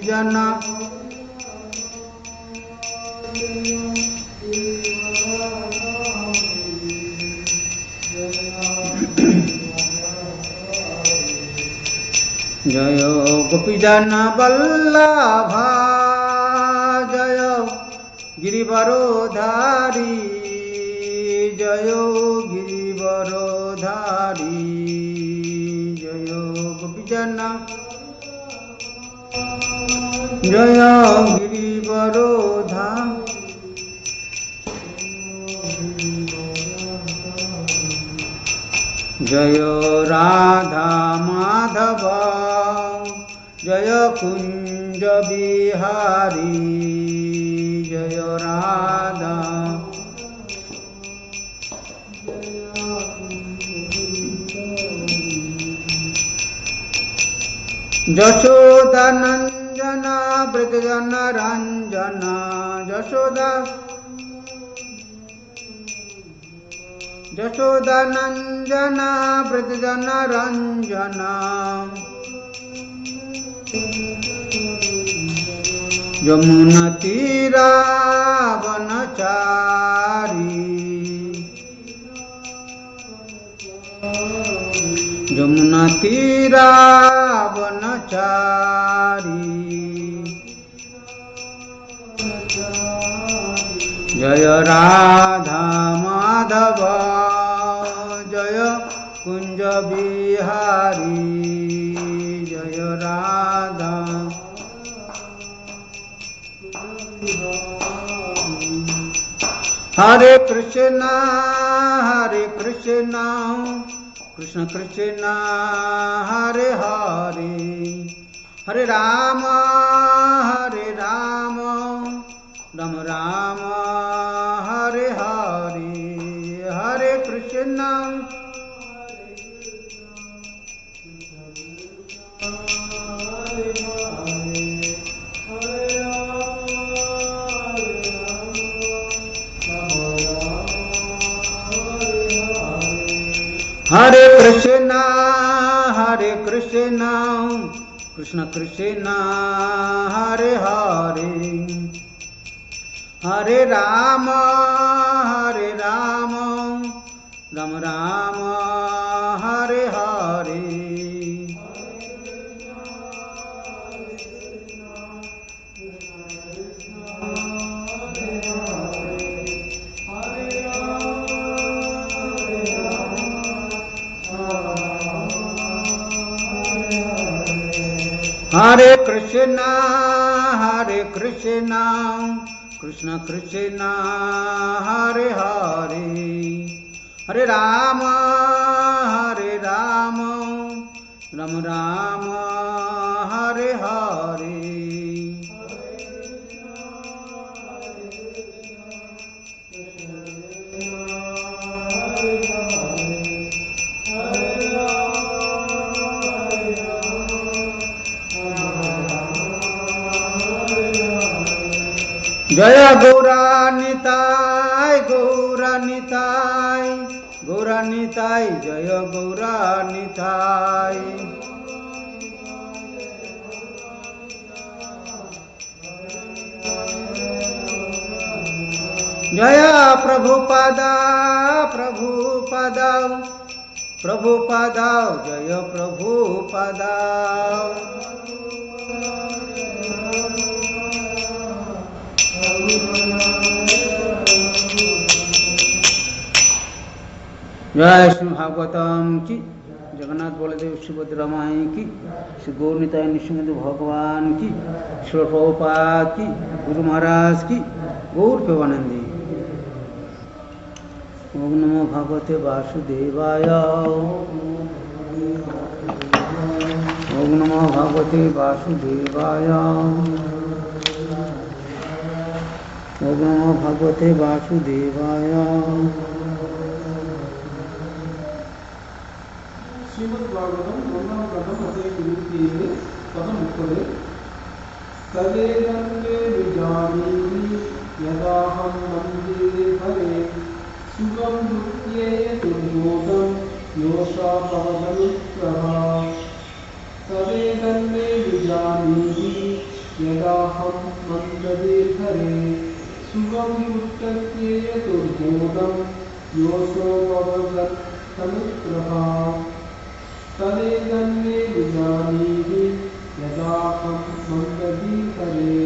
गोपीजना जय गोपीजन वल्लभा जय गिरिवरोधारी जय गिरिवरोधारी जय गोपीजन जय गिरिवरोधा जय राधा माधव जय कुंज बिहारी जय राधा यशोदानंदन वृद्धजन रंजन यशोदानंदन वृद्धजन रंजन यमुना तीरा वनचारी यमुना तीरा वनचारी जय राधा माधव जय कुंज बिहारी जय राधा हरे कृष्णा कृष्ण कृष्ण हरे हरे हरे राम राम राम हरे हरे हरे कृष्ण हरे कृष्ण कृष्ण कृष्ण हरे हरे हरे राम राम राम हरे हरे हरे कृष्ण कृष्ण कृष्ण हरे हरे हरे राम राम राम हरे हरे जय गौरानिताय गौरानिताय गौरानिताय जय गौरानिताय जय प्रभुपादा प्रभुपादा प्रभुपादा जय प्रभुपादा जय श्री भागवतम की जगन्नाथ बलदेव सुभद्रा माई की श्री गौरनिताय निशिंद भगवान की श्री प्रभुपाद की गुरु महाराज की गौर प्रेमानंदी। ओम नमो भगवते वासुदेवाय ओम नमो भगवते वासुदेवाय ओम नमो भगवते वासुदेवाय। श्रीमद्भागवतम ब्रह्मण कथम अध्याय 21 कथम उत्तरे सवेदन्ते विजानीहि यदाहं मन्दिरे हरे सुखं दुःखे दुर्योगं योषा भवदनुग्रहः सवेदन्ते विजानीहि यदाहं मन्ददीर्घरे सुगं युक्तत्येयतुर्बोधं योऽसो भवदत्तनुग्रहा तदेदन्मे विजानीहि यदाहं मन्ददीर्घरे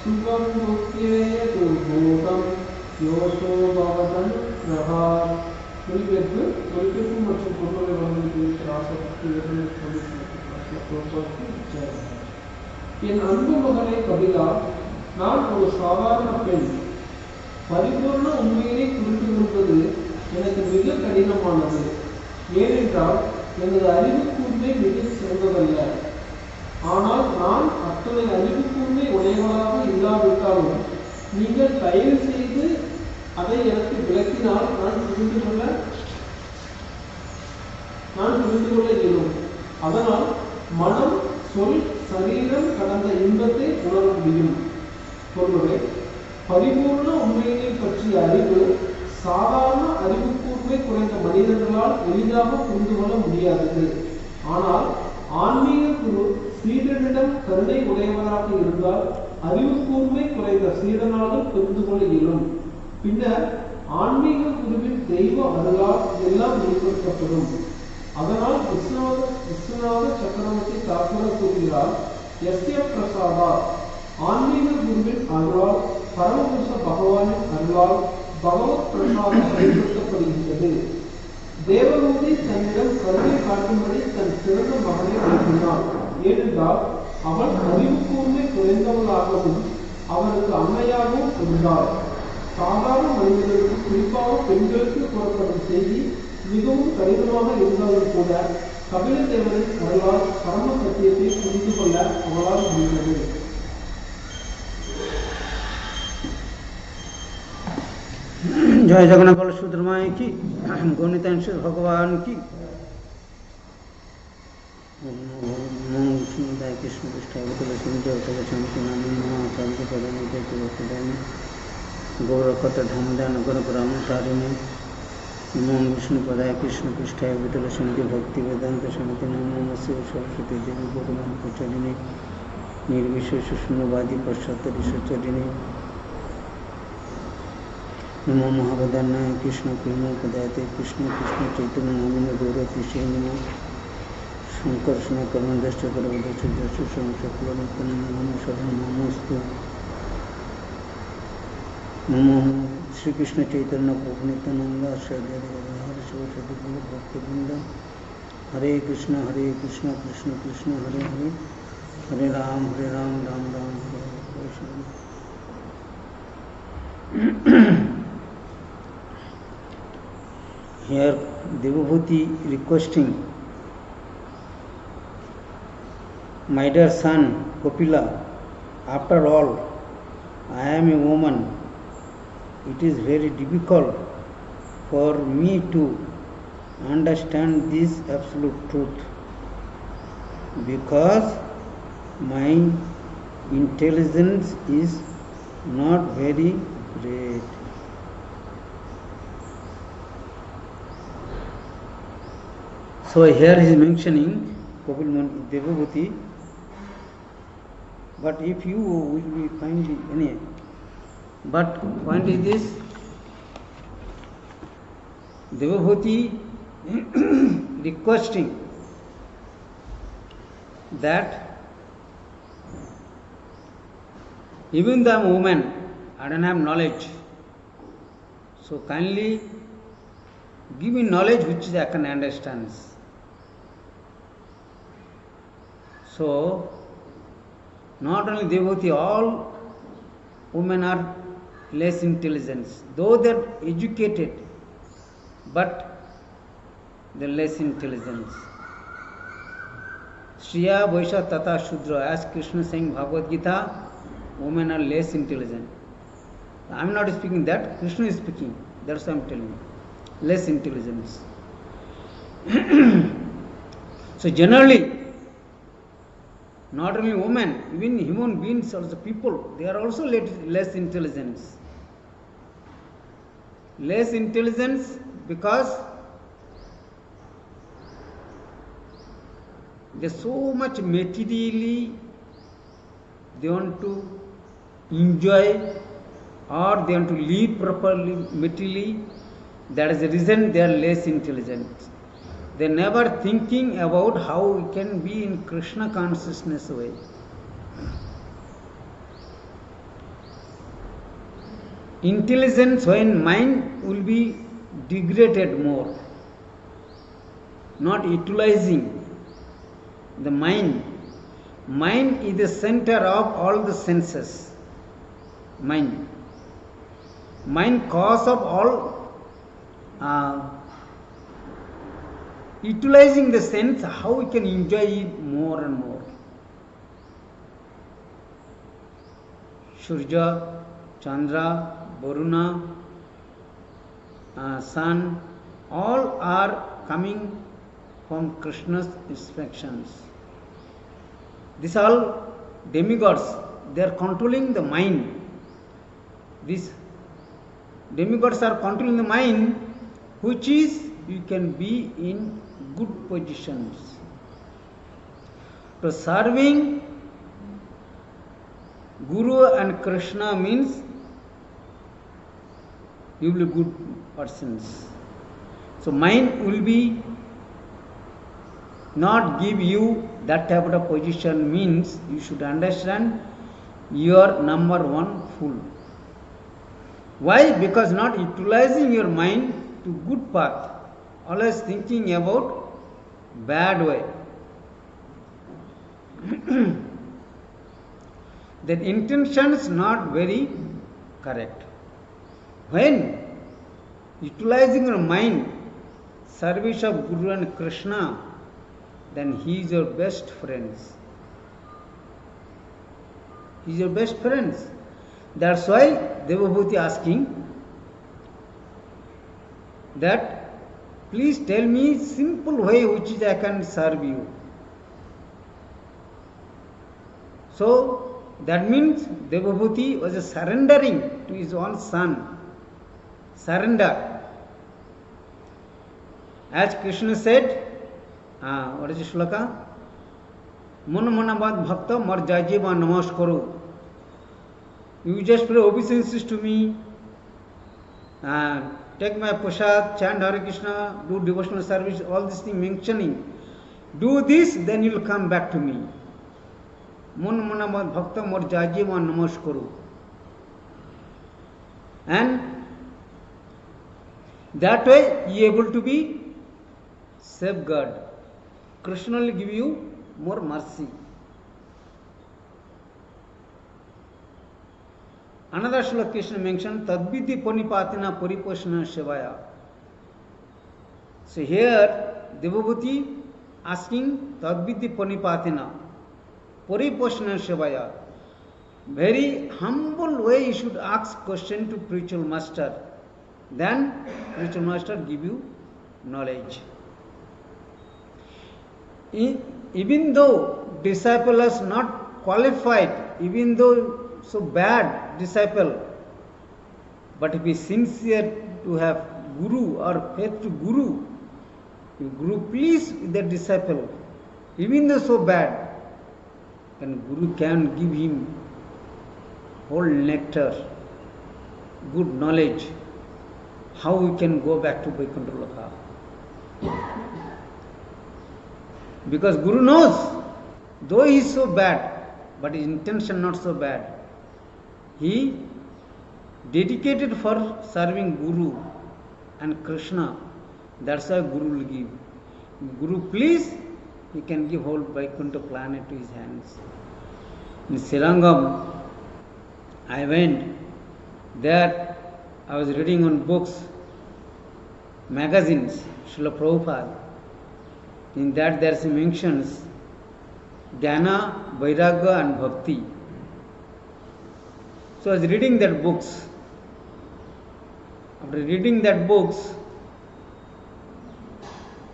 सुगं युक्तत्येयतुर्बोधं योऽसो भवदनुग्रहा மொழிபெயர்ப்பு மற்றும் பொருளை வழங்கியிருக்கிற ஆசைக்கு என் அன்பு மகனை கபிலா, நான் ஒரு சாதாரண பெண். பரிபூர்ண உண்மையினை புரிந்து கொள்வது எனக்கு மிக கடினமானது. ஏனென்றால் எனது அறிவு கூர்மை மிக சிறந்ததல்ல. ஆனால் நான் அத்தனை அறிவு கூர்மை உடையவளாக இல்லாவிட்டாலும் நீங்கள் தயவு செய்து அதை எனக்கு விளக்கினால் நான் புரிந்து கொள்ள இயலும். அதனால் மனம், சொல், சரீரம் கடந்த இன்பத்தை உணர முடியும். பொருளை பரிபூர்ண உண்மையினை பற்றிய அறிவு சாதாரண அறிவு கூர்மை குறைந்த மனிதர்களால் எளிதாக புரிந்து கொள்ள முடியாதது. ஆனால் ஆன்மீக குரு சீடனிடம் கருணை உடையவராக இருந்தால் அறிவு கூர்மை குறைந்த சீடனாலும் புரிந்து கொள்ள இயலும். பின்னர் ஆன்மீக குருவின் தெய்வ அருளால் எல்லாம் வெளிப்படுத்தப்படும். அதனால் விஸ்வநாத சக்கரவர்த்தி தாக்கூர் கூறுகிறார், எஸ்ய பிரசாதா, ஆன்மீக குருவின் அருளால் பரமபுருஷ பகவானின் அருளால் பகவத் பிரசாதம் வெளிப்படுத்தப்படுகின்றது. தேவகூதி தன்னிடம் கருணை காட்டும்படி தன் சிறந்த மகனை அனுப்பினார். ஏனென்றால் அவள் அறிவு கூர்மை குறைந்தவளாகவும் அவனுக்கு அன்னையாகவும் இருந்தாள். சாதாரண மனிதர்களுக்கு, குறிப்பாக பெண்களுக்கு கூறப்படும் செய்தி மிகவும் கடினமாக இருந்தாலும் கூட கபில தேவரின் அருளால் பரம சத்தியத்தை புரிந்து கொள்ள அவளால் முடிந்தது. जय जगन्नाथ बलसूत्र माई की, गौनितांश भगवान की। कृष्ण गौरकत धामदान गौरग्राम तारिणी नमो विष्णु पदाय कृष्ण पृष्ठाय वितलक्ष्मी भक्ति वेदांत समिति नमो नमः सरस्वती देवी गौरमान प्रचलिनी निर्विशेष शून्यवादी पश्चातरिशचरिणी नमो महावदान्नाय कृष्ण प्रेम पदायते कृष्ण कृष्ण चैतन्य नामिन गौरतिशे नमो शंकर कर्मदश्च करवदश्च जशुषं शक्लनित्यं नमो शरणं नमोस्तु नमो श्री कृष्ण चैतन्य प्रभु नित्यानंद श्रद्धा शिवशक्ति भक्तवृंद हरे कृष्ण कृष्ण कृष्ण हरे हरे हरे राम राम राम हरे Krishna. Here Devabhuti requesting, my dear son Kapila, after all I am a woman. It is very difficult for me to understand this absolute truth because my intelligence is not very great. So here he is mentioning Kapil Devabhuti, but if you will be kindly anyway. But point is this, Devabhuti requesting that even though I am a woman, I don't have knowledge, so kindly give me knowledge which I can understand. So not only Devabhuti, all women are less intelligent, though they are educated, but they are less intelligent. Shriya Vaishya Tata Shudra, as Krishna saying Bhagavad Gita, women are less intelligent. I am not speaking that, Krishna is speaking, that's what I am telling you, less intelligence. So generally, not only women, even human beings, also people, they are also less intelligent. Less intelligence because they are so much materially they want to enjoy or they want to live properly materially. That is the reason they are less intelligent. They are never thinking about how we can be in Krishna consciousness way. Intelligence when mind will be degraded more, not utilizing the mind. Mind is the center of all the senses. Mind cause of all utilizing the sense, how we can enjoy it more and more. Surya, Chandra, Varuna, sun, all are coming from Krishna's instructions. These all demigods, they are controlling the mind. These demigods are controlling the mind, which is you can be in good positions. So serving Guru and Krishna means you will be good persons. So mind will be not give you that type of position, means you should understand you are number one fool. Why? Because not utilizing your mind to good path, always thinking about bad way. That intention is not very correct. When utilizing your mind, service of Guru and Krishna, then he is your best friends. He is your best friends. That's why Devabhuti asking that please tell me simple way which is I can serve you. So that means Devabhuti was surrendering to his own son. Surrender. As Krishna said, what is the shloka? Mun manabad bhakta mar jajiva namaskaru. You just pray obeisances to me, take my prasad, chant Hare Krishna, do devotional service, all these things mentioning. Do this, then you will come back to me. Mun manabad bhakta mar jajiva namaskaru. And that way you are able to be safeguard. Krishna will give you more mercy. Another shloka Krishna mentioned, Tadvidhi Panipatina Pariposhana Shivaya. So here Devabhuti asking Tadvidhi Panipatina Pariposhana Shivaya. Very humble way you should ask question to spiritual master. Then spiritual master give you knowledge. Even though disciple is not qualified, even though so bad disciple, but if he is sincere to have Guru or faith to Guru, if Guru pleased with that disciple, even though so bad, then Guru can give him whole nectar, good knowledge, how we can go back to Vaikuntha Loka. Because Guru knows, though he is so bad, but his intention not so bad. He dedicated for serving Guru and Krishna. That's why Guru will give. If Guru please, he can give whole Vaikuntha planet to his hands. In Srirangam, I went there. I was reading on books, magazines, Srila Prabhupada. In that there are mentions Jnana, Vairagya and Bhakti. So I was reading that books. After reading that books,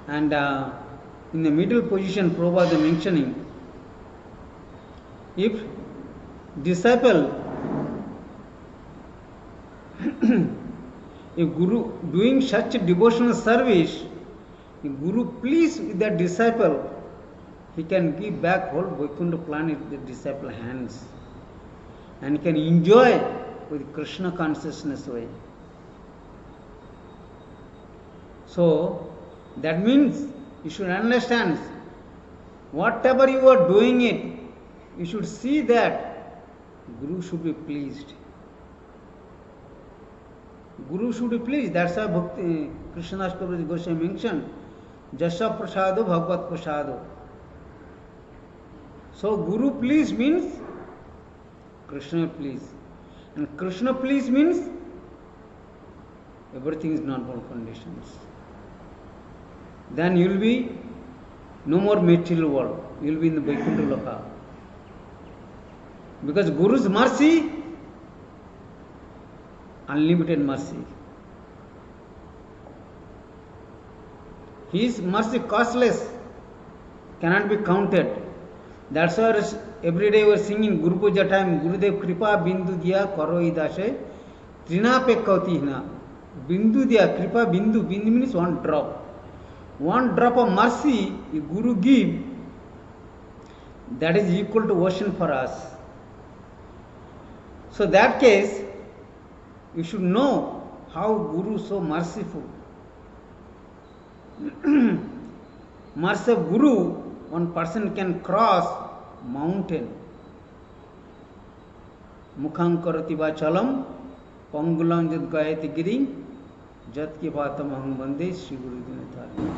and in the middle position Prabhupada is mentioning, if disciple, if Guru doing such a devotional service, if Guru pleased with that disciple, he can give back whole Vaikuntha planet in the disciple hands. and can enjoy with Krishna consciousness way. So that means you should understand, whatever you are doing it, you should see that Guru should be pleased. Guru should be pleased. That's why Bhakti Krishnadas Kaviraj Goswami mentioned, Jasya prasado bhagavad prasado. So Guru please means Krishna please. And Krishna please means everything is non-born conditions. Then you will be no more material world. You will be in the Vaikuntha Loka. Because Guru's mercy, unlimited mercy. His mercy costless, cannot be counted. That's why every day we are singing Guru Puja time, Gurudev Kripa Bindu Diya Karo Idashe Trina Pekkauti Hina. Bindu Diya, Kripa Bindu, Bindu means one drop. One drop of mercy if Guru give, that is equal to ocean for us. So that case, you should know how Guru is so merciful. Mercy of Guru, one person can cross mountain. Mukham karati vachalam, pangulam jad gayati giring, jat ki baatam aham bande Shri Guru Dinatari.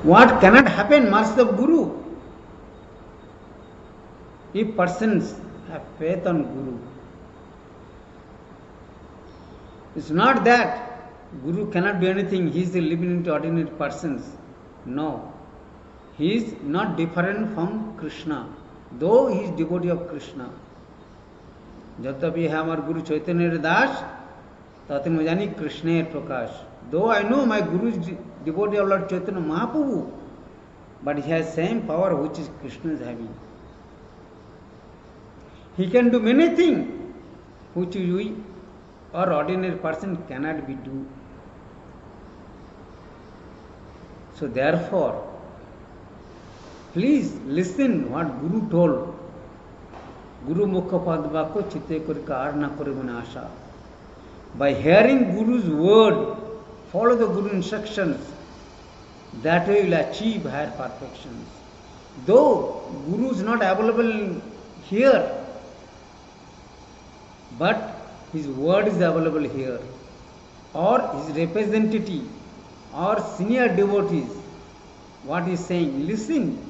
What cannot happen? Mercy of Guru. If persons have faith on Guru, it's not that Guru cannot do anything, he is living into ordinary persons. No. He is not different from Krishna, though he is devotee of Krishna. Jatapi hai amar Guru Chaitanya Das, tatin mujani Krishna Prakash. Though I know my Guru is devotee of Lord Chaitanya Mahaprabhu, but he has same power which is Krishna is having. He can do many things which we or ordinary person cannot be do. So therefore, please listen what Guru told. Guru Mukha Padvako Chitte Kurika Arna Kurivana Asha. By hearing Guru's word, follow the Guru instructions, that way you will achieve higher perfections. Though Guru is not available here, but his word is available here, or his representative, or senior devotees, what he is saying, listen,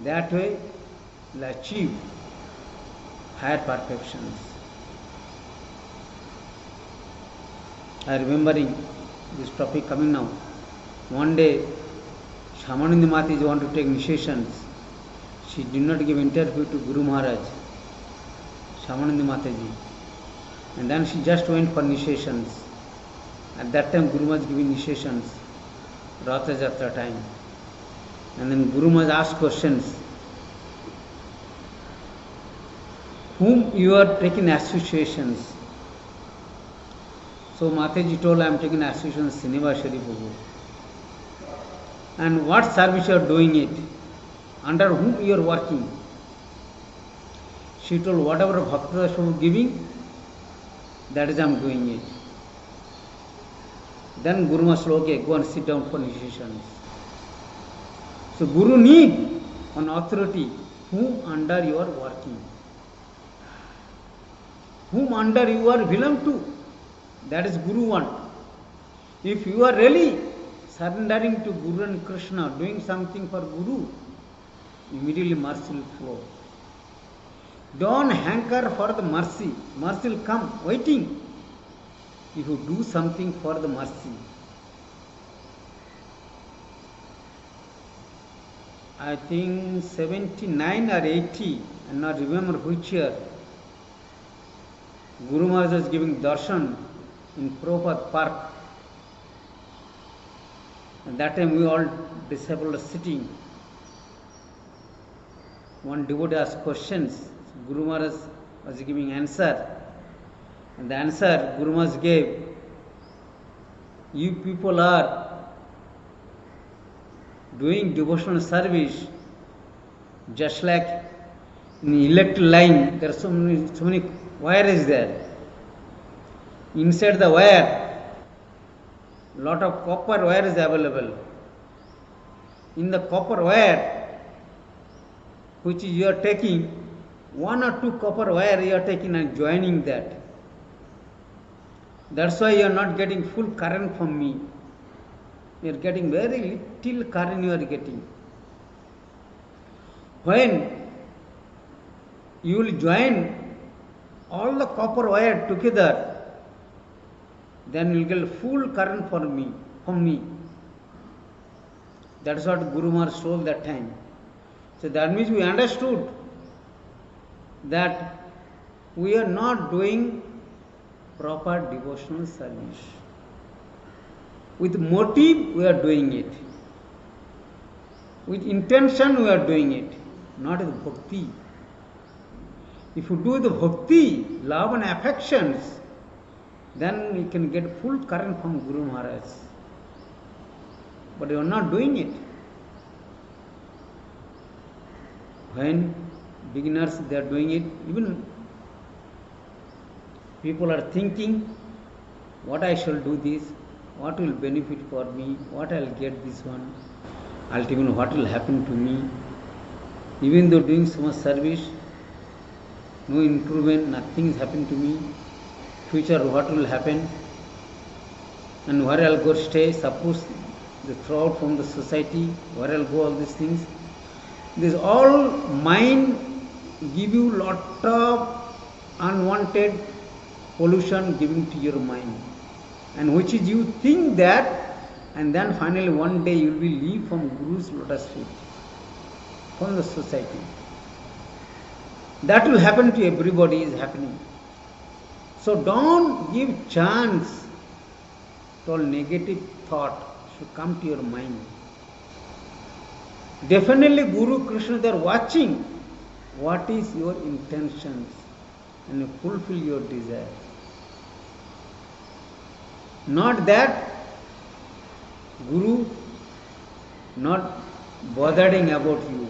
that way you will achieve higher perfections. I am remembering this topic coming now. One day, Shamanandi Mataji wanted to take initiations. She did not give interview to Guru Maharaj, Shamanandi Mataji. And then she just went for initiations. At that time, Guru was giving initiations, Ratha Jatra time. And then Guru Maharaj asked questions. Whom you are taking associations? So Mataji told, I am taking association Srinivasari Prabhu. And what service you are doing it? Under whom you are working? She told, whatever Bhakta Prabhu giving, that is I am doing it. Then Guru Maharaj said, okay, go and sit down for initiations. So Guru need an authority whom under you are working. Whom under you are belong to. That is Guru want. If you are really surrendering to Guru and Krishna, doing something for Guru, immediately mercy will flow. Don't hanker for the mercy. Mercy will come, waiting. If you do something for the mercy. I think 79 or 80, I not remember which year, Guru Maharaj was giving darshan in Prabhupada Park. At that time we all disabled sitting. One devotee asked questions. Guru Maharaj was giving answer. And the answer Guru Maharaj gave, you people are doing devotional service just like In electric line, there are so many wire is there. Inside the wire, lot of copper wire is available. In the copper wire, which you are taking, one or two copper wire you are taking and joining that. That's why you are not getting full current from me. You are getting very little current you are getting. When you will join all the copper wire together, then you will get full current from me. That's what Guru Maharaj told that time. So that means we understood that we are not doing proper devotional service. With motive we are doing it. With intention we are doing it, not with bhakti. If you do the bhakti, love and affections, then you can get full current from Guru Maharaj. But you are not doing it. When beginners they are doing it, even people are thinking, what I shall do this, what will benefit for me, what I will get this one, ultimately what will happen to me. Even though doing so much service, no improvement, nothing is happening to me. Future what will happen, and where I'll go stay, suppose the throughout from the society, where I'll go, all these things. This all mind give you lot of unwanted pollution giving to your mind, and which is you think that, and then finally one day you will be leave from Guru's lotus feet, from the society. That will happen to everybody, is happening. So don't give chance to all negative thought should come to your mind. Definitely Guru Krishna, they are watching what is your intentions and you fulfill your desire. Not that Guru not bothering about you.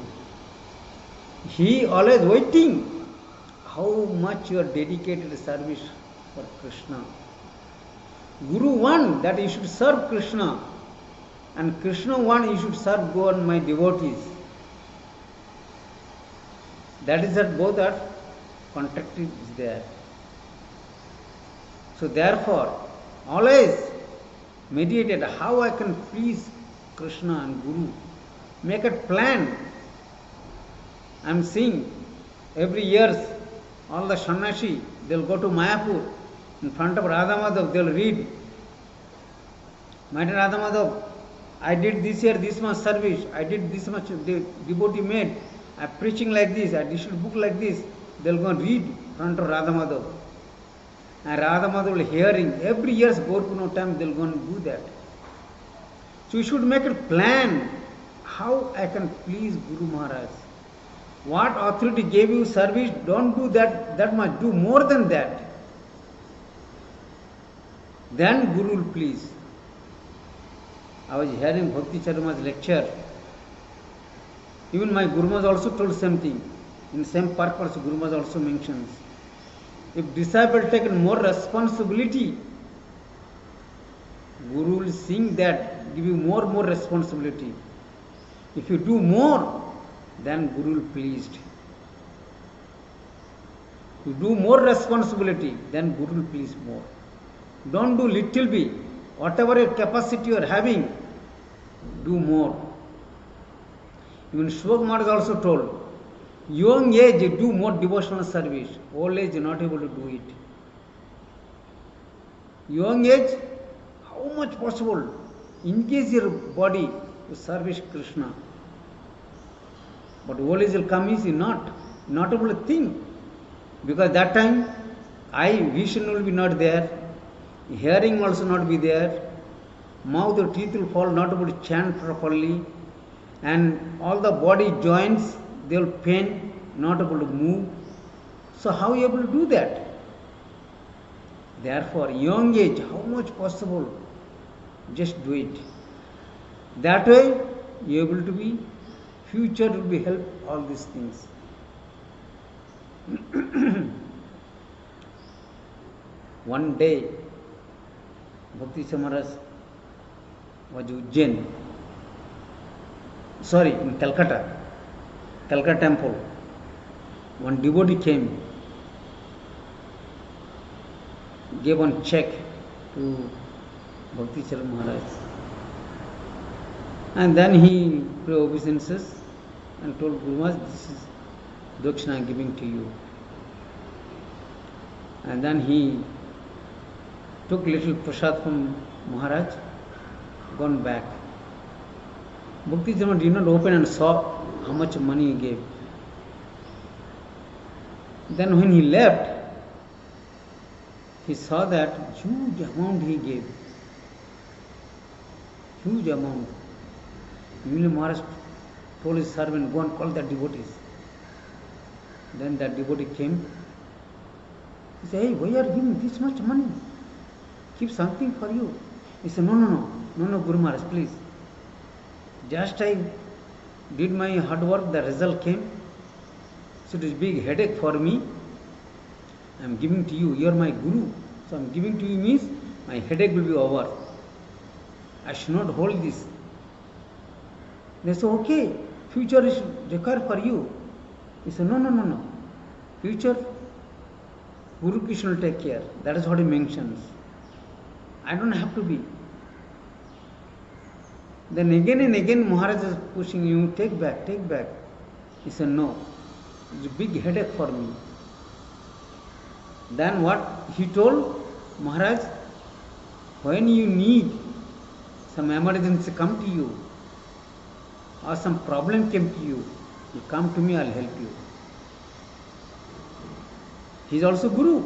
He always waiting how much you are dedicated to service for Krishna. Guru want that you should serve Krishna, and Krishna want you should serve God, my devotees. That is that both are contracted is there. So therefore, always meditate how I can please Krishna and Guru. Make a plan. I am seeing every year all the Sannyasi, they will go to Mayapur in front of Radha Madhav, they will read, my dear Radha Madhav, I did this year this much service, I did this much devotee made, I am preaching like this, I issued book like this. They will go and read in front of Radha Madhav. And Radha Madhav will hearing, every year's Gaurpurno time they will go and do that. So you should make a plan, how I can please Guru Maharaj. What authority gave you service, don't do that much, do more than that. Then Guru will please. I was hearing Bhakti Charma's lecture. Even my Guru Maharaj also told same thing. In same purpose, Guru Maharaj also mentions. If disciple taken more responsibility, Guru will sing that, give you more responsibility. If you do more, then Guru will pleased. You do more responsibility, then Guru will please more. Don't do little bit. Whatever your capacity you are having, do more. Even Shwag Maharaj also told, young age do more devotional service, old age not able to do it. Young age, how much possible, engage your body to service Krishna. But old age will come easy, not able to think. Because that time, eye vision will be not there, hearing also not be there, mouth or teeth will fall, not able to chant properly, and all the body joints, they will pain, not able to move. So how are you able to do that? Therefore, young age, how much possible, just do it. That way, you are able to be, future will be help all these things. One day, Bhakti Maharaj was Ujjain, in Calcutta temple. One devotee came, gave one check to Bhakti Charan Maharaj, and then he paid obeisances and told Guru Maharaj, this is Dakshina I am giving to you. And then he took little prasad from Maharaj, gone back. Bhakti Charan did not open and saw how much money he gave. Then when he left, he saw that huge amount he gave. Huge amount. Immediately Maharaj told his servant, go and call the devotees. Then that devotee came. He said, hey, why are you giving this much money? Keep something for you. He said, no, Guru Maharaj, please. Just I did my hard work, the result came. So it is big headache for me. I am giving to you. You are my Guru. So I am giving to you means my headache will be over. I should not hold this. They said, okay, future is required for you. He said, no. Future, Guru Krishna will take care. That is what he mentions. I don't have to be. Then again and again Maharaj is pushing you, take back. He said, no, it's a big headache for me. Then what he told Maharaj, when you need some emergency come to you, or some problem came to you, you come to me, I'll help you. He is also Guru.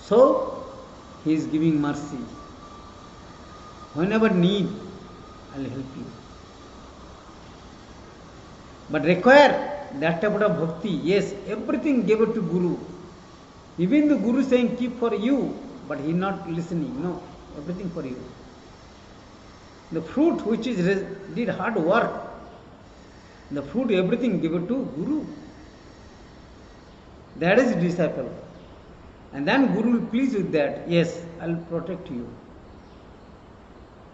So, he is giving mercy. Whenever need, I'll help you. But require that type of bhakti. Yes, everything give it to Guru. Even the Guru saying keep for you, but he not listening. No, everything for you. The fruit which is did hard work, the fruit everything give it to Guru. That is disciple. And then Guru will please with that. Yes, I'll protect you.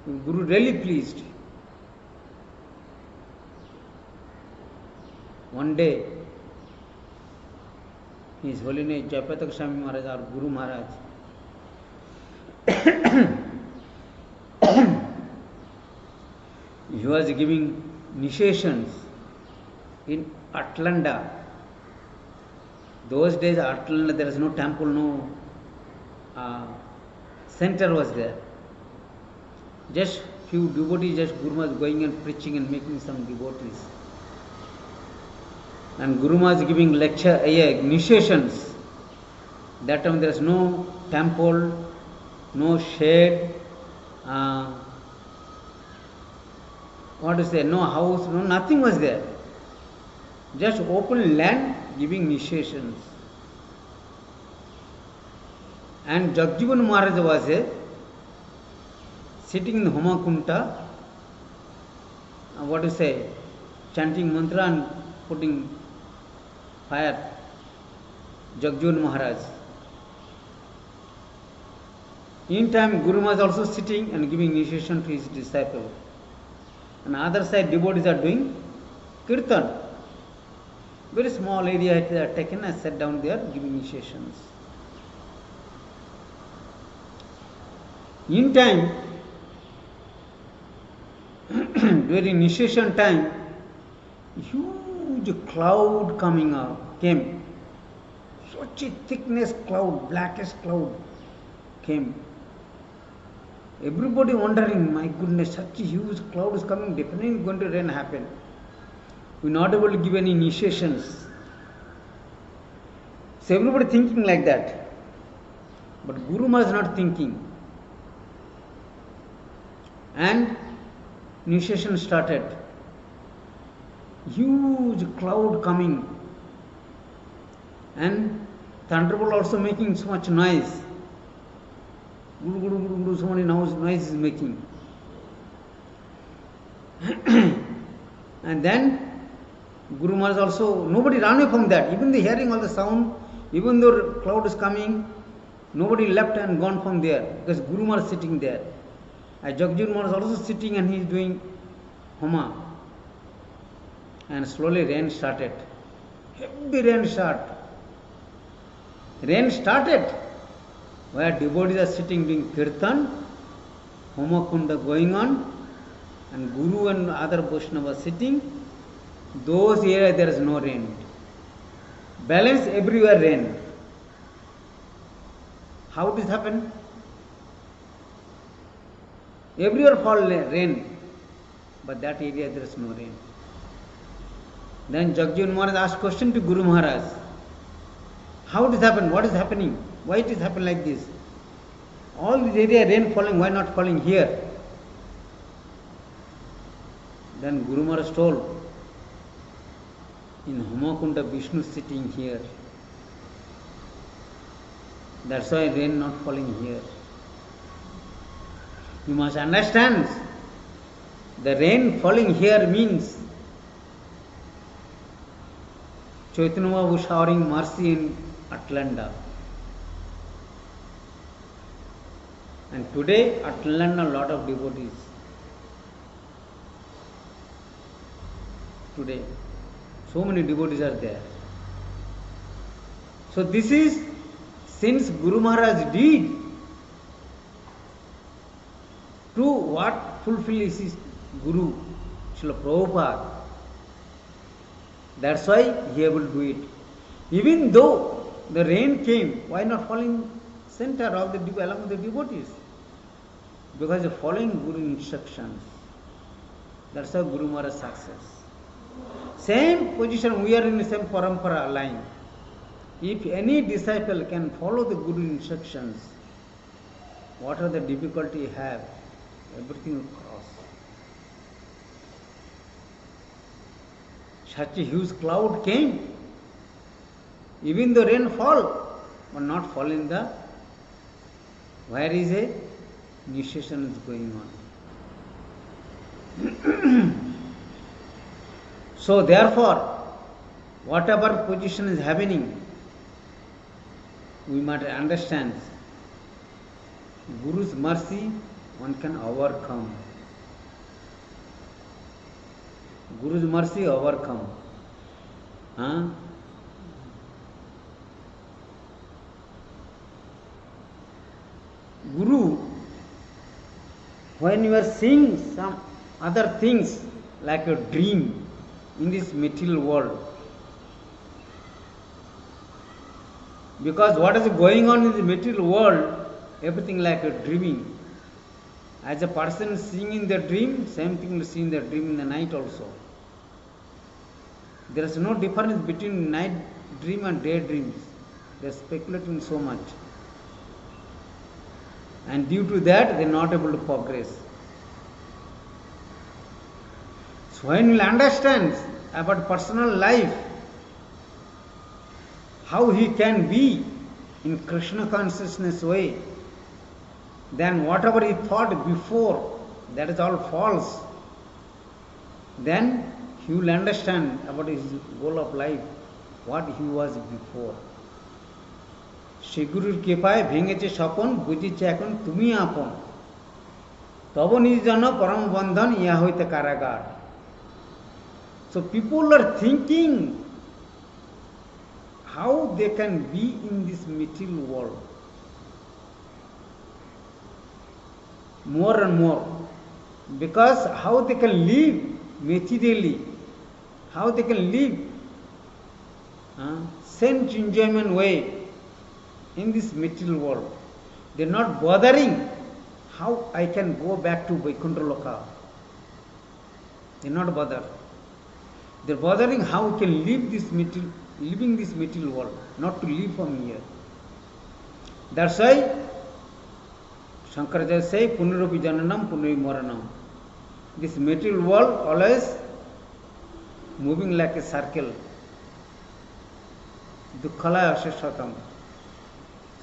Guru really pleased. One day, His Holiness Jayaprakash Swami Maharaj, our Guru Maharaj, he was giving initiations in Atlanta. Those days, Atlanta, there is no temple, no center was there. Just few devotees, just Guru Maharaj going and preaching and making some devotees. And Guru Maharaj giving lecture, initiations. That time there is no temple, no shade, no house, no nothing was there. Just open land giving initiations. And Jagjivan Maharaj was sitting in the Homakunta, chanting mantra and putting fire. Jagjivan Maharaj. In time, Guru Maharaj also sitting and giving initiation to his disciple. On the other side, devotees are doing kirtan. Very small area they are taken and sat down there giving initiations. In time, during initiation time, huge cloud came. Such a thickness cloud, blackest cloud came. Everybody wondering, my goodness, such a huge cloud is coming, definitely going to rain happen. We are not able to give any initiations. So everybody thinking like that. But Guru Maharaj is not thinking. And initiation started. Huge cloud coming. And thunderbolt also making so much noise. Guru, guru, guru, guru, so many noise is making. And then Guru Maharaj also, nobody ran away from that. Even the hearing all the sound, even though cloud is coming, nobody left and gone from there because Guru Maharaj is sitting there. And Jagjun Maharaj is also sitting and he is doing Homa. And slowly rain started. Heavy rain started. Rain started where devotees are sitting doing kirtan, Homa Kunda going on, and Guru and other Vaishnavas sitting. Those areas there is no rain. Balance everywhere rain. How this happen? Everywhere fall rain, but that area there is no rain. Then Jagjun Maharaj asked question to Guru Maharaj. How this happen? What is happening? Why it is happen like this? All this area rain falling, why not falling here? Then Guru Maharaj told, in Homakunda Vishnu sitting here. That's why rain not falling here. You must understand, the rain falling here means Chaitanya Mahaprabhu showering mercy in Atlanta. And today, Atlanta, a lot of devotees. Today, so many devotees are there. So this is, since Guru Maharaj did to what fulfill his Guru, Srila Prabhupada, that's why he able to do it. Even though the rain came, why not falling center of the along with the devotees? Because they're following Guru instructions. That's how Guru Maharaj success. Same position, we are in the same parampara line. If any disciple can follow the Guru instructions, whatever the difficulty you have, everything will cross. Such a huge cloud came, even the rain fall, but not fall in the, where is a initiation is going on. So therefore, whatever position is happening, we must understand Guru's mercy one can overcome. Guru's mercy overcome. Guru, when you are seeing some other things like a dream in this material world, because what is going on in the material world, everything like a dreaming. As a person seeing in the dream, same thing will see in the dream in the night also. There is no difference between night dream and day dreams. They are speculating so much. And due to that, they are not able to progress. So when you understand about personal life, how he can be in Krishna consciousness way, then whatever he thought before, that is all false. Then he will understand about his goal of life, what he was before. Shri Guruর কৃপায় ভেঙেছে স্বপন, বুঝিছে এখন তুমি আপন, তব নিজ জন পরম বন্ধন ইহা হইতে কারাগার. So people are thinking how they can be in this material world. More and more. Because how they can live materially, how they can live sense enjoyment way in this material world. They are not bothering how I can go back to Vaikuntha Loka. They are not bothered. They are bothering how we can live this material, living this material world, not to live from here. That's why Shankaracharya say, Punarapi Jananam, Punarapi Maranam. This material world always moving like a circle. Dukkhalaya Ashashatam.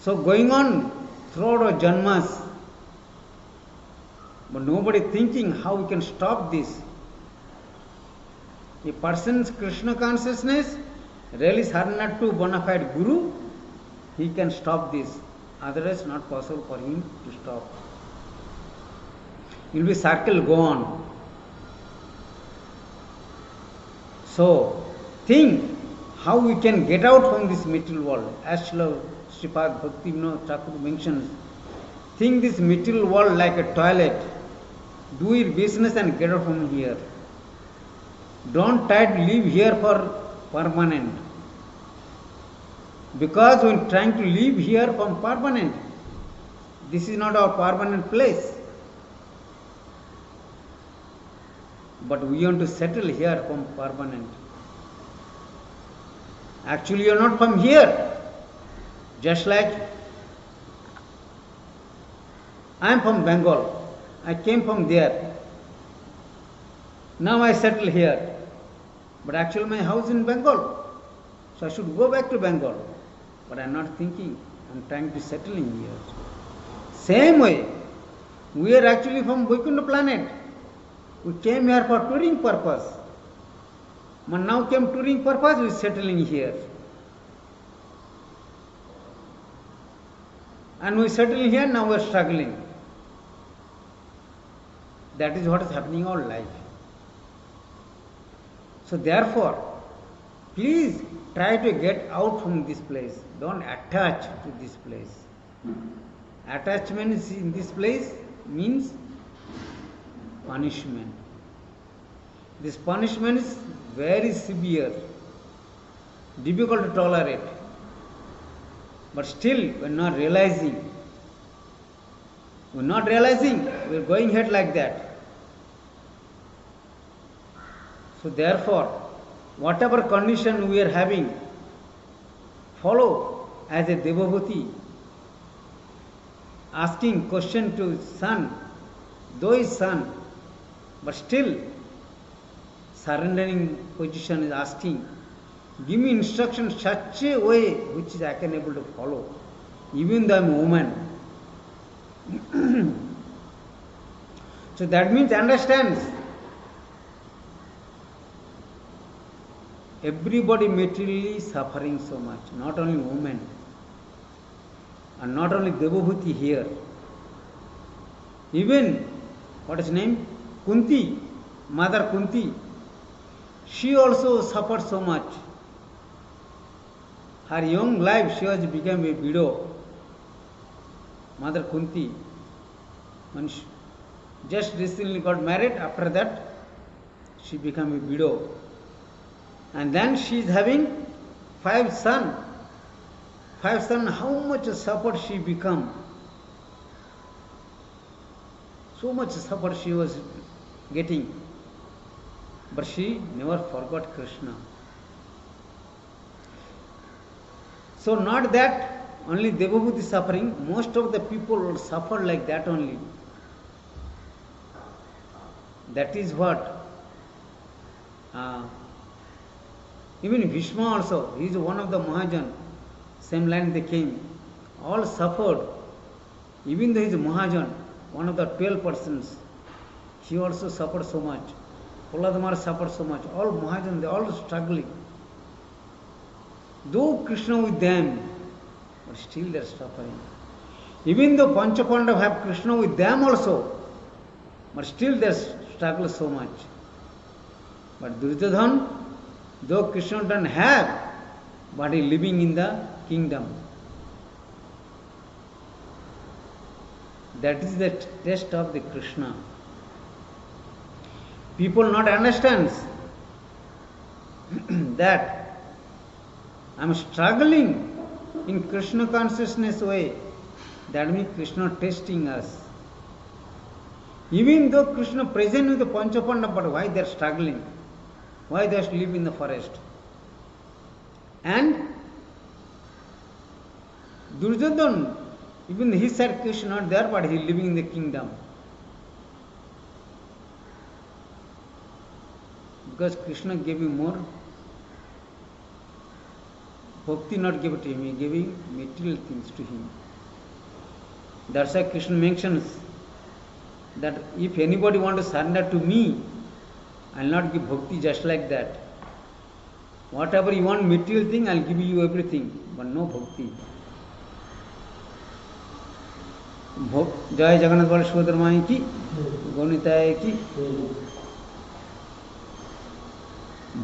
So going on throughout our janmas, but nobody thinking how we can stop this. A person's Krishna consciousness really surrendered to bona fide Guru, he can stop this. Otherwise, not possible for him to stop. It will be circle go on. So, think how we can get out from this material world. As Sripad Bhaktivinoda Thakur mentions, think this material world like a toilet. Do your business and get out from here. Don't try to live here for permanent. Because when trying to live here for permanent, this is not our permanent place. But we want to settle here from permanent. Actually, you are not from here. Just like I am from Bengal. I came from there. Now I settle here. But actually my house is in Bengal. So I should go back to Bengal. But I am not thinking. I am trying to settle in here. Same way, we are actually from Vaikuntha planet. We came here for touring purpose. But now came touring purpose, we are settling here. And we settle here, now we are struggling. That is what is happening in our life. So therefore, please try to get out from this place. Don't attach to this place. Attachment in this place means punishment. This punishment is very severe, difficult to tolerate. But still, we are not realizing. We are not realizing. We are going ahead like that. So therefore, whatever condition we are having, follow as a Devabhuti, asking question to son, though his son, but still surrendering position is asking, give me instruction such a way which I can able to follow, even though I am a woman. So that means understands everybody materially suffering so much, not only women, and not only Devabhuti here. Even, what is his name? Kunti, Mother Kunti, she also suffered so much. Her young life, she was became a widow. Mother Kunti, when she just recently got married, after that, she became a widow. And then she is having 5 sons. 5 sons, how much support she become? So much support she was getting. But she never forgot Krishna. So not that only Devabhuti suffering, most of the people suffered like that only. That is what even Bhishma also, he is one of the Mahajan, same line they came, all suffered. Even though he is a Mahajan, one of the 12 persons, he also suffered so much. Prahlad suffered so much. All Mahajan, they all struggling. Though Krishna with them, but still they are suffering. Even though Panchapandav have Krishna with them also, but still they struggle so much. But Duryodhana, though Krishna doesn't have, but he is living in the kingdom. That is the test of the Krishna. People not understands that I am struggling in Krishna consciousness way. That means Krishna testing us. Even though Krishna present with the Panchapandav, but why they are struggling? Why they have to live in the forest? And Duryodhana, even he said Krishna not there, but he is living in the kingdom. Because Krishna gave him more. Bhakti not gave it to him, he gave him material things to him. That's why Krishna mentions that if anybody wants to surrender to me, I will not give bhakti just like that. Whatever you want material thing, I will give you everything, but no bhakti. जय जगन्नाथ बल सुभद्रा माई की, गौनिताय की.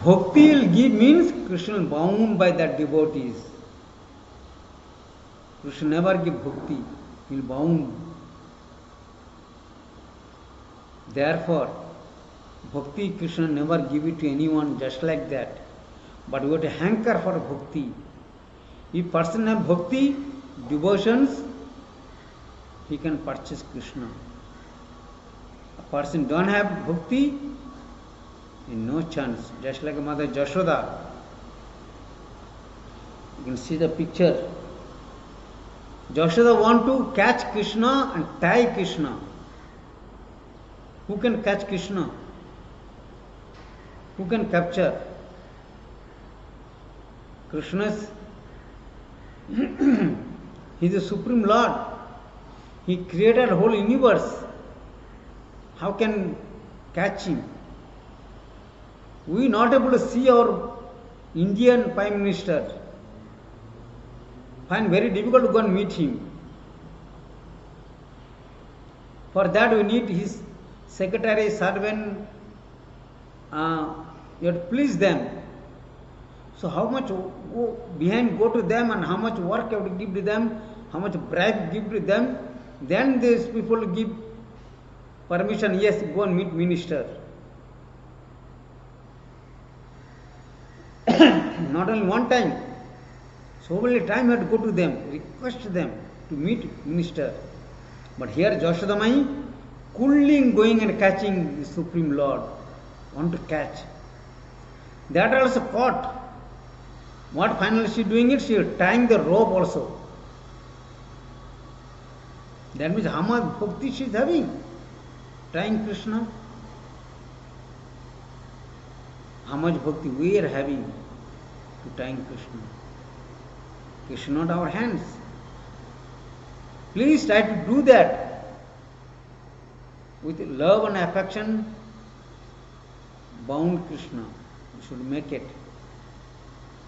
Bhakti will give means Krishna is bound by that devotees. Krishna never give bhakti, he will bound. Therefore, bhakti Krishna never give it to anyone just like that. But we have to hanker for bhakti. If person have bhakti, devotions, he can purchase Krishna. A person don't have bhakti, no chance. Just like Mother Jashoda. You can see the picture. Jashoda want to catch Krishna and tie Krishna. Who can catch Krishna? Who can capture? Krishna's he is the Supreme Lord. He created a whole universe. How can catch him? We are not able to see our Indian Prime Minister. Find very difficult to go and meet him. For that we need his secretary, servant, you have to please them. So how much behind go to them and how much work you have to give to them, how much bribe give to them, then these people give permission, yes, go and meet minister. Not only one time, so many times you have to go to them, request them to meet minister. But here Jashodamai, coolly going and catching the Supreme Lord, want to catch. That also caught. What finally she doing it? She is tying the rope also. That means how much bhakti she is having? Tying Krishna. How much bhakti we are having to tying Krishna? Krishna not our hands. Please try to do that with love and affection. Bound Krishna. You should make it.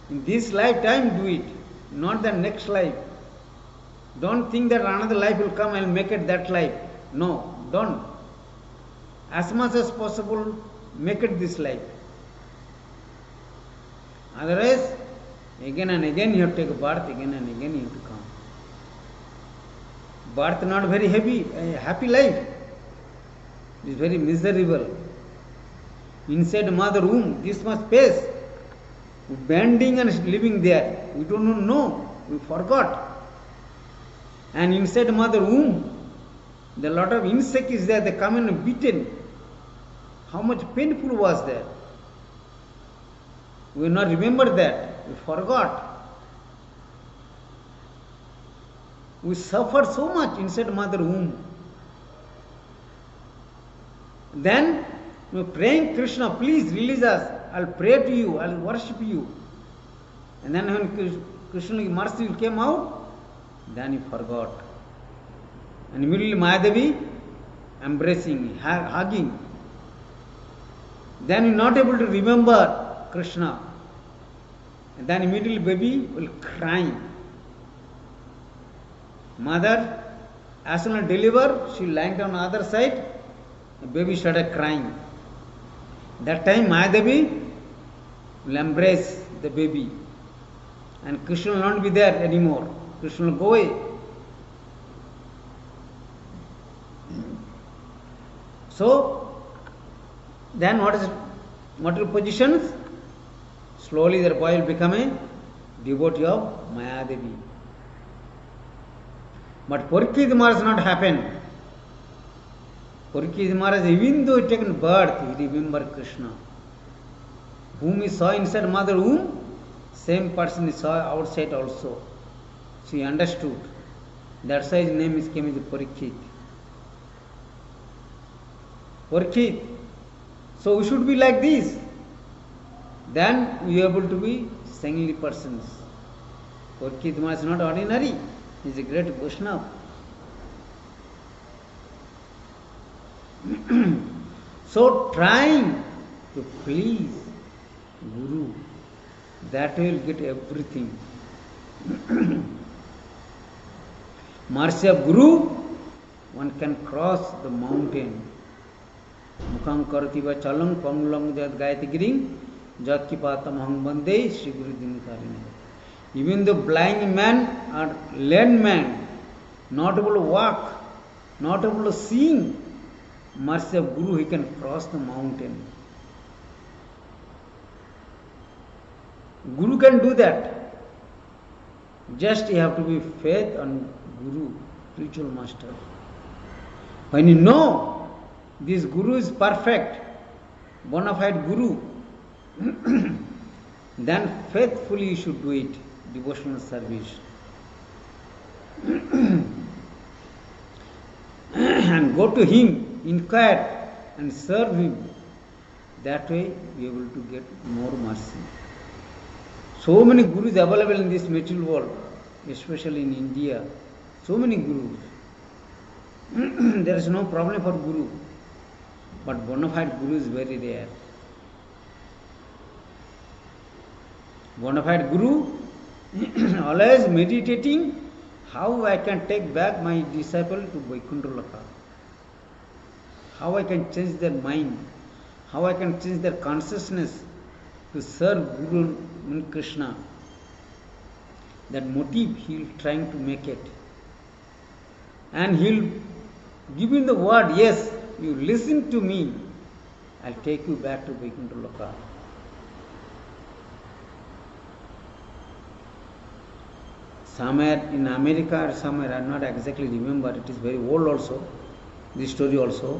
In this lifetime do it, not the next life. Don't think that another life will come and make it that life. No, don't. As much as possible, make it this life. Otherwise, again and again you have to take a birth, again and again you have to come. Birth not very happy life. It is very miserable. Inside mother womb, this much space, bending and living there. We don't know, we forgot. And inside mother womb, the lot of insect is there, they come and beaten. How much painful was there? We not remember that, we forgot. We suffered so much inside mother womb. Then we praying Krishna, please release us. I'll pray to you, I'll worship you. And then when Krishna's mercy came out, then he forgot. And immediately Mayadevi embracing, hugging. Then he not able to remember Krishna. And then immediately baby will cry. Mother, as soon as deliver, she lying down on the other side, the baby started crying. That time Mayadevi will embrace the baby. And Krishna will not be there anymore. Krishna will go away. So, then what are positions? Slowly their boy will become a devotee of Mayadevi. But Parikshit Maharaj not happened. Parikshit Maharaj, even though he taken birth, he remembered Krishna. Whom he saw inside mother womb, same person he saw outside also. So he understood. That's why his name came as Parikshit. Parikshit. So we should be like this. Then we are able to be saintly persons. Parikshit Maharaj is not ordinary. He is a great Vaishnava. So trying to please Guru. That will get everything. Mercy of Guru, one can cross the mountain. Mukham karati va chalang pangulam jad gayati giring jat ki patam hang bande Shri Guru Dinkarine. Even the blind man or lame man, not able to walk, not able to sing, mercy of Guru, he can cross the mountain. Guru can do that. Just you have to be faith on Guru, spiritual master. When you know this Guru is perfect, bona fide Guru, then faithfully you should do it, devotional service. And go to him, inquire and serve him. That way you are able to get more mercy. So many gurus available in this material world, especially in India. So many gurus. There is no problem for guru. But bona fide guru is very rare. Bona fide guru always meditating how I can take back my disciple to Vaikuntha Loka. How I can change their mind. How I can change their consciousness to serve Guru and Krishna. That motive he will trying to make it. And he will give him the word, yes, you listen to me, I'll take you back to Vaikuntha Loka. Somewhere in America or somewhere, I not exactly remember, it is very old also, this story also.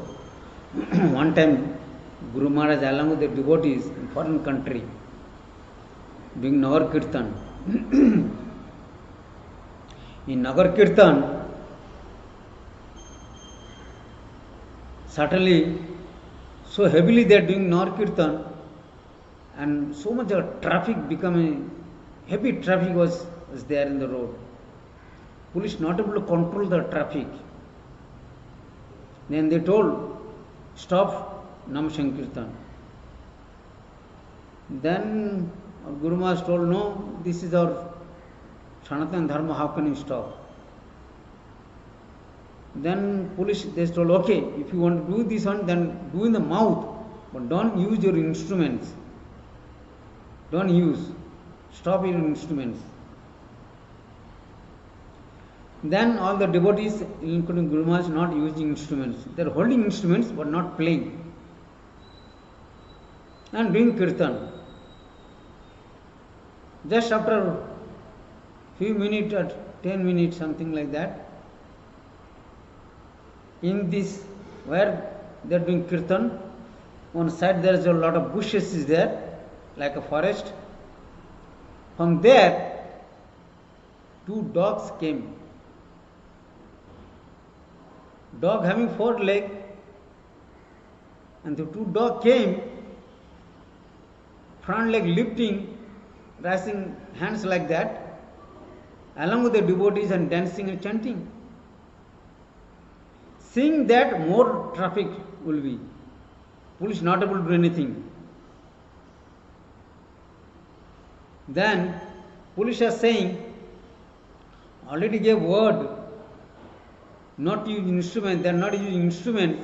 One time, Guru Maharaj along with the devotees in foreign country, doing Nagar Kirtan. In Nagar Kirtan, certainly, so heavily they are doing Nagar Kirtan, and so much of traffic becoming, heavy traffic was there in the road. Police not able to control the traffic. Then they told, stop Nam Sankirtan. Then Guru Maharaj told, no, this is our Sanatana Dharma, how can you stop? Then police, they told, okay, if you want to do this one, then do in the mouth, but don't use your instruments. Don't use. Stop your instruments. Then all the devotees, including Guru Maharaj, not using instruments. They are holding instruments but not playing. And doing kirtan. Just after few minutes or 10 minutes, something like that, in this, where they are doing kirtan, one side there is a lot of bushes is there, like a forest. From there, two dogs came. Dog having 4 legs, and the two dogs came, front leg lifting, raising hands like that, along with the devotees and dancing and chanting. Seeing that, more traffic will be. Police not able to do anything. Then, police are saying, already gave word, not use instruments, they are not using instruments,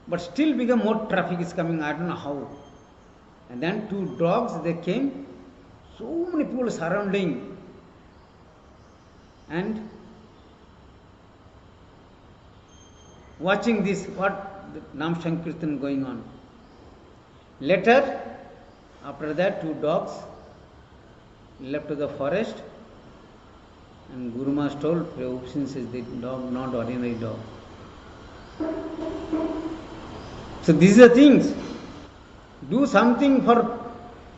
but still become more traffic is coming, I don't know how. And then two dogs, they came, so many people surrounding, and watching this, what the Nam Sankirtan going on. Later, after that, two dogs left to the forest, and Guru Maharaj told, since is the dog, not ordinary dog. So these are things. Do something for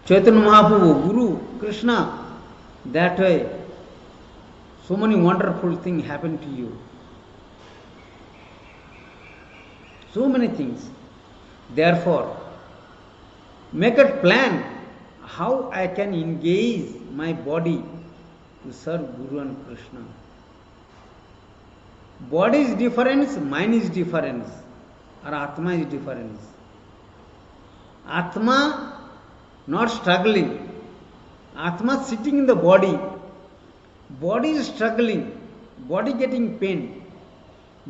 Chaitanya Mahaprabhu, Guru, Krishna. That way, so many wonderful things happen to you. So many things. Therefore, make a plan how I can engage my body to serve Guru and Krishna. Body is difference, mind is difference, or Atma is difference. Atma not struggling. Atma sitting in the body. Body is struggling. Body getting pain.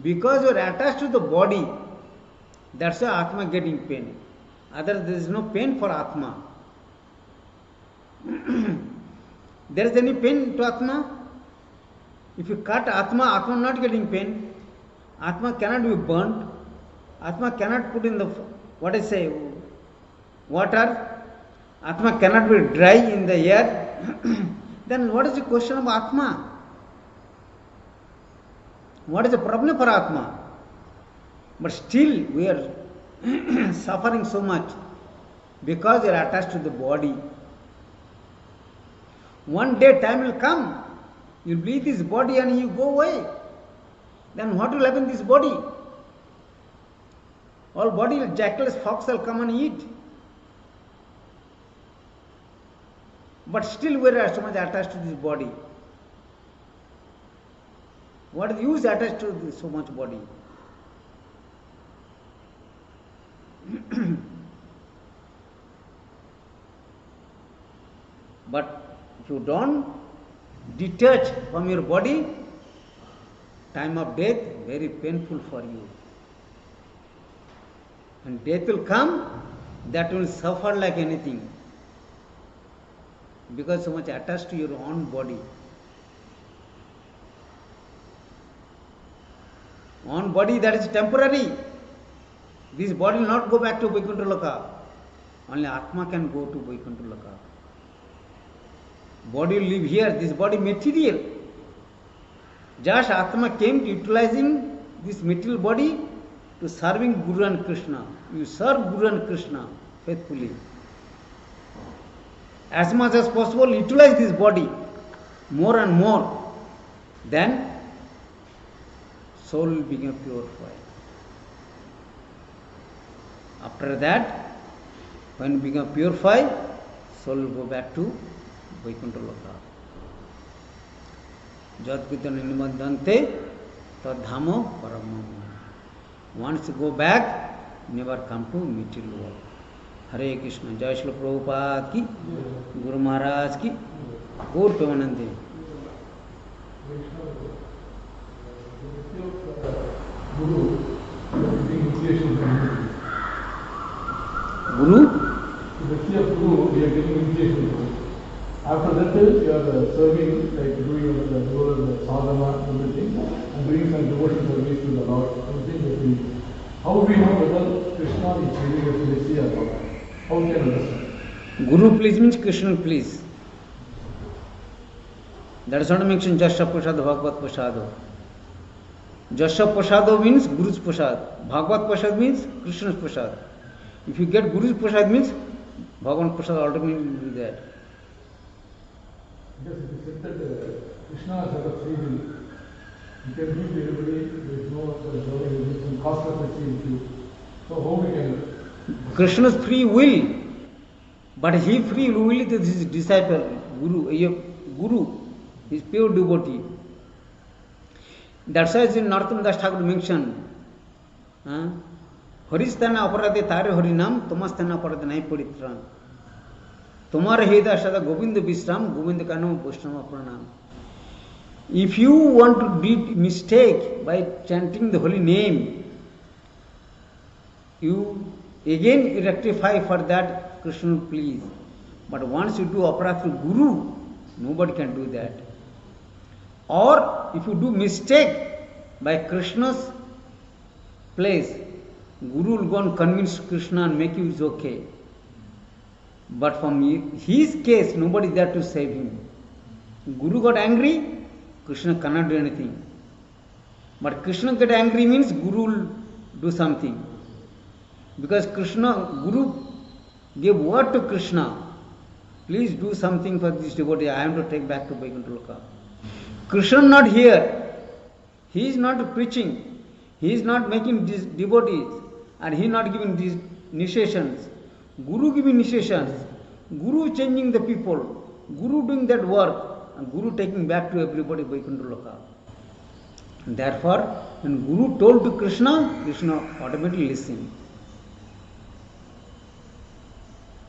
Because you are attached to the body, that's why Atma getting pain. Otherwise, there is no pain for Atma. There is any pain to Atma? If you cut Atma, Atma not getting pain. Atma cannot be burnt. Atma cannot put in the, water. Atma cannot be dry in the air. Then what is the question of Atma? What is the problem for Atma? But still we are suffering so much because we are attached to the body. One day time will come, you will leave this body and you go away. Then what will happen to this body? All body, jackals, fox will come and eat. But still we are so much attached to this body. What is the use attached to this so much body? But if you don't detach from your body, time of death very painful for you. And death will come, that will suffer like anything. Because so much attached to your own body. Own body that is temporary. This body will not go back to Vaikuntha Loka. Only Atma can go to Vaikuntha Loka. Body will live here, this body material. Just Atma came utilizing this material body to serving Guru and Krishna. You serve Guru and Krishna faithfully. As much as possible, utilize this body more and more. Then soul will become purified. After that, when you become purified, soul will go back to Vaikuntha Loka. Jat Kirtana Nimadante Tadhamo Paramam. Once you go back, never come to material world. Hare Krishna. Jai Srila Prabhupada ki, Guru Maharaj ki, Gaur Premanande. Guru, Guru? the key of Guru, we are getting initiation. After that, you are serving, like doing the role of the sadhana, everything, and doing some devotion service to the Lord. Everything that we, how we know whether Krishna is really a Messiah or not? How we can understand? Guru please means Krishna please. That is not mentioned Jasya Prasad, Bhagavad Prasad. Jasya Prasad means Guru's Prasad. Bhagavad Prasad means Krishna's Prasad. If you get Guru's Prasad means Bhagavan Prasad automatically will be there. Because it is said that Krishna has had a free will. You can give to everybody, there is no some cost of achieving. So how we can... Krishna's free will, but he free will is his disciple, Guru, his pure devotee. That's why in Narottam Das Thakur mentioned, Haristana aparade tare harinam, Tomastana aparade nai paritran. Tomar heda shada Govinda Vishram, Govinda Kanam Vaishnava Pranam. If you want to do mistake by chanting the holy name, you again rectify for that, Krishna please. But once you do aparat through Guru, nobody can do that. Or if you do mistake by Krishna's place, Guru will go and convince Krishna and make you okay. But from his case, nobody is there to save him. Guru got angry, Krishna cannot do anything. But Krishna get angry means Guru will do something. Because Guru gave word to Krishna, please do something for this devotee, I am to take back to Vaikuntha Loka. Krishna not here, he is not preaching, he is not making these devotees, and he is not giving these initiations. Guru giving initiations, Guru changing the people, Guru doing that work, and Guru taking back to everybody Vaikuntha Loka. Therefore, when Guru told to Krishna, Krishna automatically listened.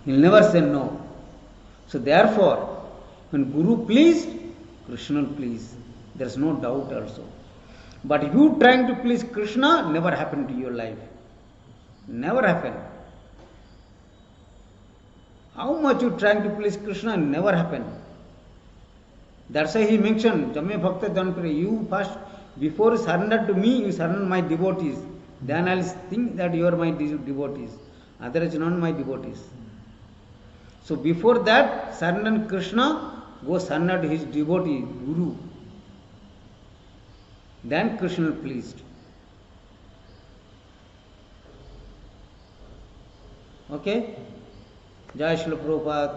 He'll never say no. So therefore, when Guru pleased, Krishna will please. There is no doubt also. But you trying to please Krishna, never happened to your life. Never happened. How much you trying to please Krishna, never happened. That's why he mentioned, Jamme Bhakta Janpura, you first, before you surrender to me, you surrender my devotees. Then I'll think that you are my devotees. Otherwise, not my devotees. So before that, surrender Krishna, go surrender to his devotee, Guru. Then Krishna pleased. Okay? Jai Srila Prabhupada.